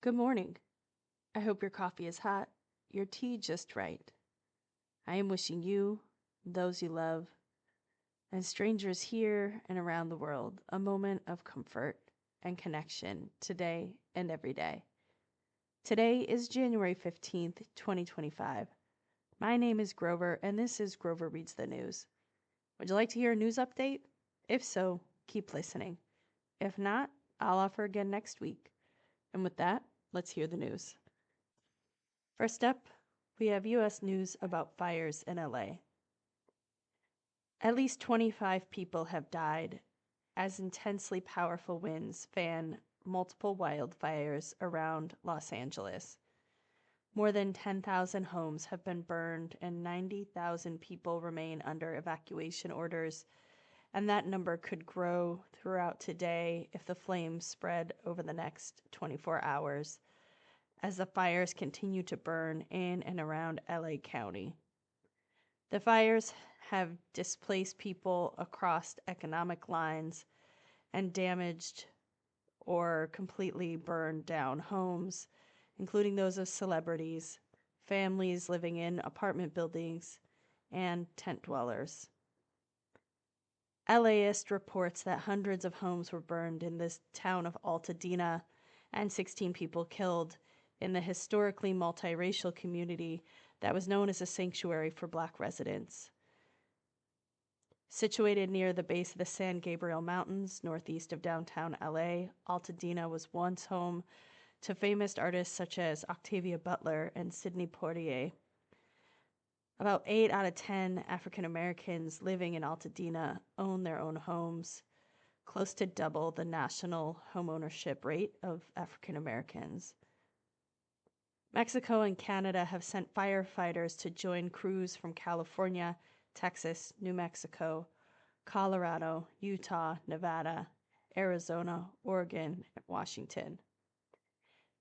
Good morning. I hope your coffee is hot, your tea just right. I am wishing you, those you love, and strangers here and around the world a moment of comfort and connection today and every day. Today is January 15th, 2025. My name is Grover, and this is Grover Reads the News. Would you like to hear a news update? If so, keep listening. If not, I'll offer again next week. And with that, let's hear the news. First up, we have U.S. news about fires in LA. At least 25 people have died as intensely powerful winds fan multiple wildfires around Los Angeles. More than 10,000 homes have been burned and 90,000 people remain under evacuation orders, and that number could grow throughout today if the flames spread over the next 24 hours as the fires continue to burn in and around LA County. The fires have displaced people across economic lines and damaged or completely burned down homes, including those of celebrities, families living in apartment buildings, and tent dwellers. LAist reports that hundreds of homes were burned in this town of Altadena and 16 people killed in the historically multiracial community that was known as a sanctuary for Black residents. Situated near the base of the San Gabriel Mountains, northeast of downtown LA, Altadena was once home to famous artists such as Octavia Butler and Sidney Poitier. About 8 out of 10 African Americans living in Altadena own their own homes, close to double the national homeownership rate of African Americans. Mexico and Canada have sent firefighters to join crews from California, Texas, New Mexico, Colorado, Utah, Nevada, Arizona, Oregon, and Washington.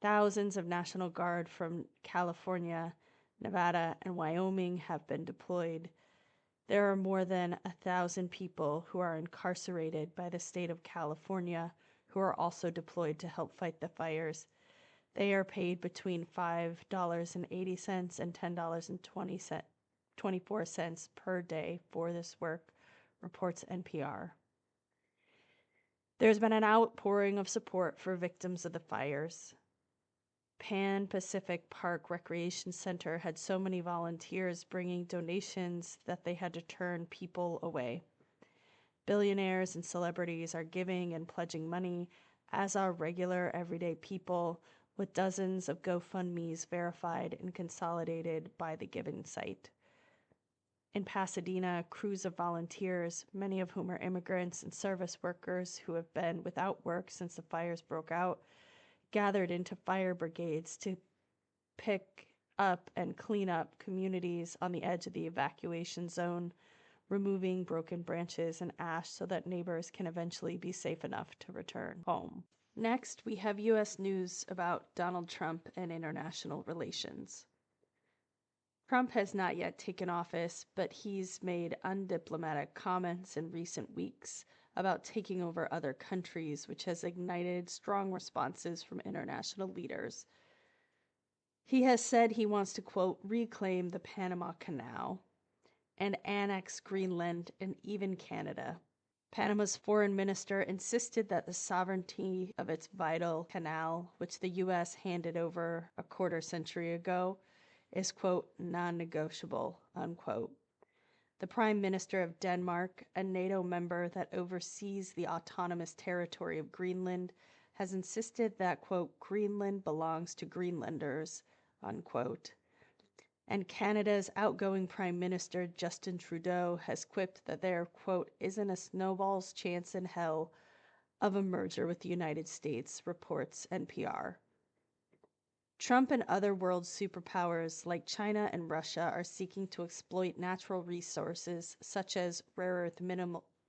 Thousands of National Guard from California, Nevada, and Wyoming have been deployed. There are more than 1,000 people who are incarcerated by the state of California who are also deployed to help fight the fires. They are paid between $5.80 and $10.24 per day for this work, reports NPR. There's been an outpouring of support for victims of the fires. Pan Pacific Park Recreation Center had so many volunteers bringing donations that they had to turn people away. Billionaires and celebrities are giving and pledging money, as are regular everyday people, with dozens of GoFundMes verified and consolidated by the given site. In Pasadena, crews of volunteers, many of whom are immigrants and service workers who have been without work since the fires broke out, gathered into fire brigades to pick up and clean up communities on the edge of the evacuation zone, removing broken branches and ash so that neighbors can eventually be safe enough to return home. Next, we have U.S. news about Donald Trump and international relations. Trump has not yet taken office, but he's made undiplomatic comments in recent weeks about taking over other countries, which has ignited strong responses from international leaders. He has said he wants to, quote, reclaim the Panama Canal and annex Greenland and even Canada. Panama's foreign minister insisted that the sovereignty of its vital canal, which the U.S. handed over a quarter century ago, is, quote, non-negotiable, unquote. The Prime Minister of Denmark, a NATO member that oversees the autonomous territory of Greenland, has insisted that, quote, Greenland belongs to Greenlanders, unquote. And Canada's outgoing Prime Minister, Justin Trudeau, has quipped that there, quote, isn't a snowball's chance in hell of a merger with the United States, reports NPR. Trump and other world superpowers like China and Russia are seeking to exploit natural resources such as rare earth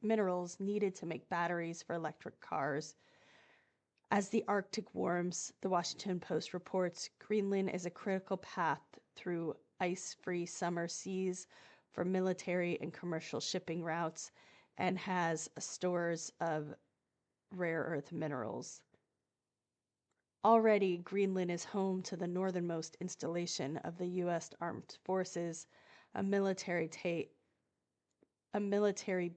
minerals needed to make batteries for electric cars. As the Arctic warms, the Washington Post reports, Greenland is a critical path through ice-free summer seas for military and commercial shipping routes and has stores of rare earth minerals. Already, Greenland is home to the northernmost installation of the U.S. Armed Forces, a military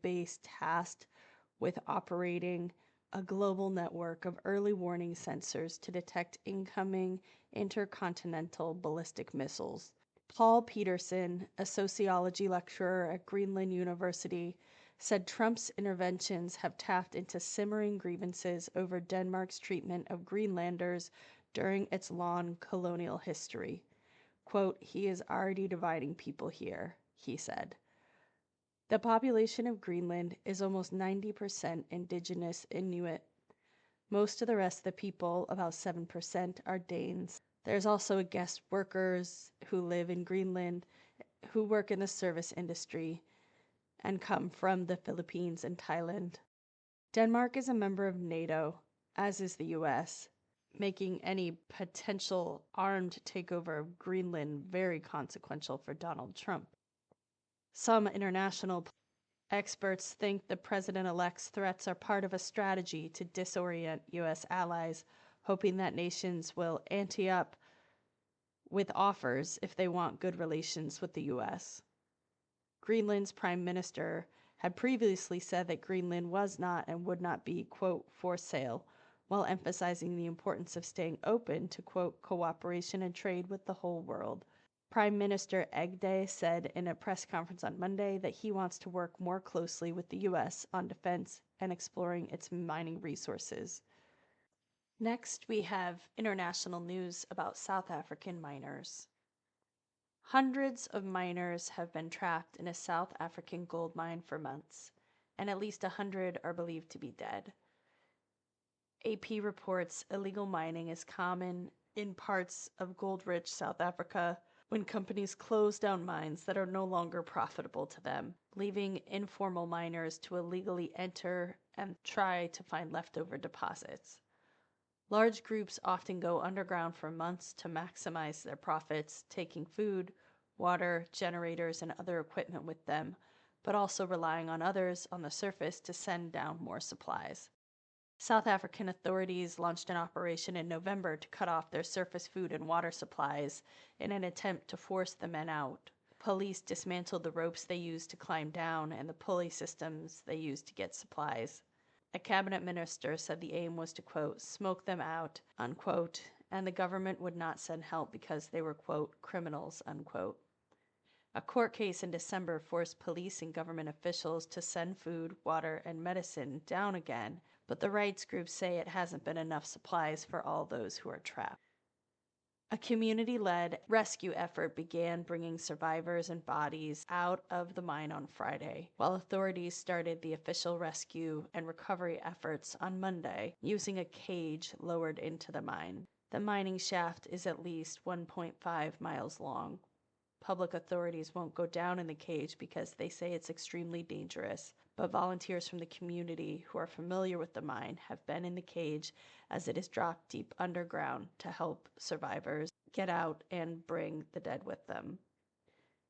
base tasked with operating a global network of early warning sensors to detect incoming intercontinental ballistic missiles. Paul Peterson, a sociology lecturer at Greenland University, said Trump's interventions have tapped into simmering grievances over Denmark's treatment of Greenlanders during its long colonial history. Quote, "He is already dividing people here," he said. The population of Greenland is almost 90% indigenous Inuit. Most of the rest of the people, about 7%, are Danes. There's also guest workers who live in Greenland who work in the service industry and come from the Philippines and Thailand. Denmark is a member of NATO, as is the US, making any potential armed takeover of Greenland very consequential for Donald Trump. Some international experts think the president-elect's threats are part of a strategy to disorient U.S. allies, hoping that nations will ante up with offers if they want good relations with the U.S. Greenland's prime minister had previously said that Greenland was not and would not be, quote, for sale, while emphasizing the importance of staying open to, quote, cooperation and trade with the whole world. Prime Minister Egde said in a press conference on Monday that he wants to work more closely with the U.S. on defense and exploring its mining resources. Next, we have international news about South African miners. Hundreds of miners have been trapped in a South African gold mine for months, and at least 100 are believed to be dead. AP reports illegal mining is common in parts of gold-rich South Africa when companies close down mines that are no longer profitable to them, leaving informal miners to illegally enter and try to find leftover deposits. Large groups often go underground for months to maximize their profits, taking food, water, generators, and other equipment with them, but also relying on others on the surface to send down more supplies. South African authorities launched an operation in November to cut off their surface food and water supplies in an attempt to force the men out. Police dismantled the ropes they used to climb down and the pulley systems they used to get supplies. A cabinet minister said the aim was to, quote, smoke them out, unquote, and the government would not send help because they were, quote, criminals, unquote. A court case in December forced police and government officials to send food, water, and medicine down again, but the rights groups say it hasn't been enough supplies for all those who are trapped. A community-led rescue effort began bringing survivors and bodies out of the mine on Friday, while authorities started the official rescue and recovery efforts on Monday using a cage lowered into the mine. The mining shaft is at least 1.5 miles long. Public authorities won't go down in the cage because they say it's extremely dangerous, but volunteers from the community who are familiar with the mine have been in the cage as it is dropped deep underground to help survivors get out and bring the dead with them.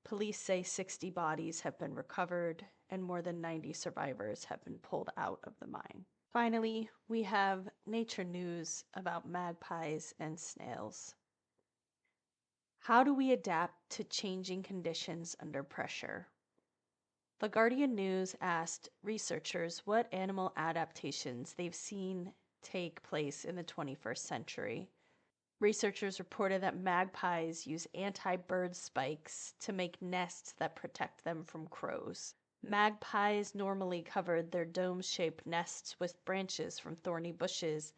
Police say 60 bodies have been recovered and more than 90 survivors have been pulled out of the mine. Finally, we have nature news about magpies and snails. How do we adapt to changing conditions under pressure? The Guardian News asked researchers what animal adaptations they've seen take place in the 21st century. Researchers reported that magpies use anti-bird spikes to make nests that protect them from crows. Magpies normally covered their dome-shaped nests with branches from thorny bushes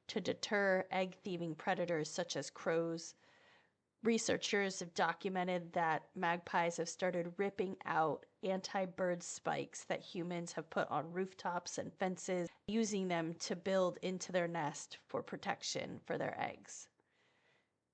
to deter egg-thieving predators such as crows. Researchers have documented that magpies have started ripping out anti-bird spikes that humans have put on rooftops and fences, using them to build into their nest for protection for their eggs.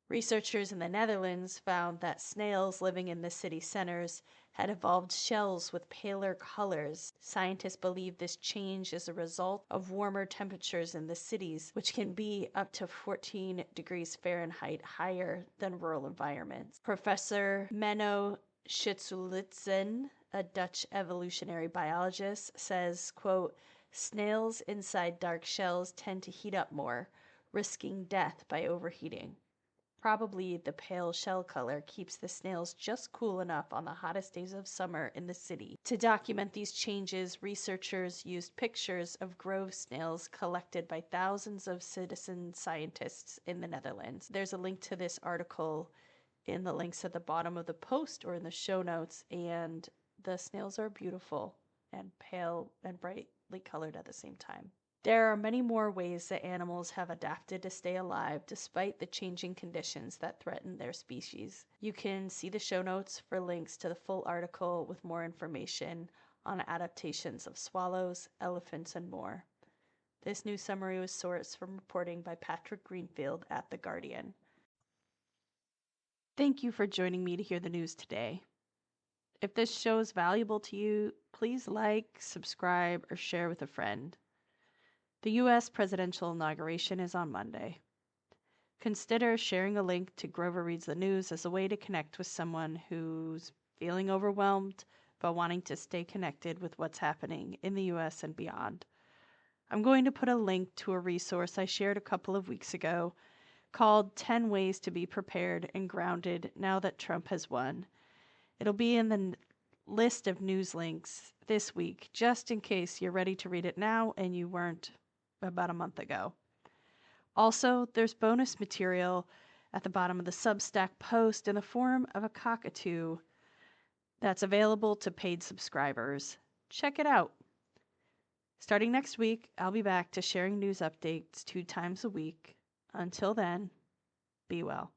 Researchers in the Netherlands found that snails living in the city centers had evolved shells with paler colors. Scientists believe this change is a result of warmer temperatures in the cities, which can be up to 14 degrees Fahrenheit higher than rural environments. Professor Menno Schutzulitzen, a Dutch evolutionary biologist, says, quote, snails inside dark shells tend to heat up more, risking death by overheating. Probably the pale shell color keeps the snails just cool enough on the hottest days of summer in the city. To document these changes, researchers used pictures of grove snails collected by thousands of citizen scientists in the Netherlands. There's a link to this article in the links at the bottom of the post or in the show notes, and the snails are beautiful and pale and brightly colored at the same time. There are many more ways that animals have adapted to stay alive despite the changing conditions that threaten their species. You can see the show notes for links to the full article with more information on adaptations of swallows, elephants, and more. This news summary was sourced from reporting by Patrick Greenfield at The Guardian. Thank you for joining me to hear the news today. If this show is valuable to you, please like, subscribe, or share with a friend. The U.S. presidential inauguration is on Monday. Consider sharing a link to Grover Reads the News as a way to connect with someone who's feeling overwhelmed but wanting to stay connected with what's happening in the U.S. and beyond. I'm going to put a link to a resource I shared a couple of weeks ago called 10 Ways to Be Prepared and Grounded Now That Trump Has Won. It'll be in the list of news links this week, just in case you're ready to read it now and you weren't about a month ago. Also, there's bonus material at the bottom of the Substack post in the form of a cockatoo that's available to paid subscribers. Check it out. Starting next week, I'll be back to sharing news updates 2 times a week. Until then, be well.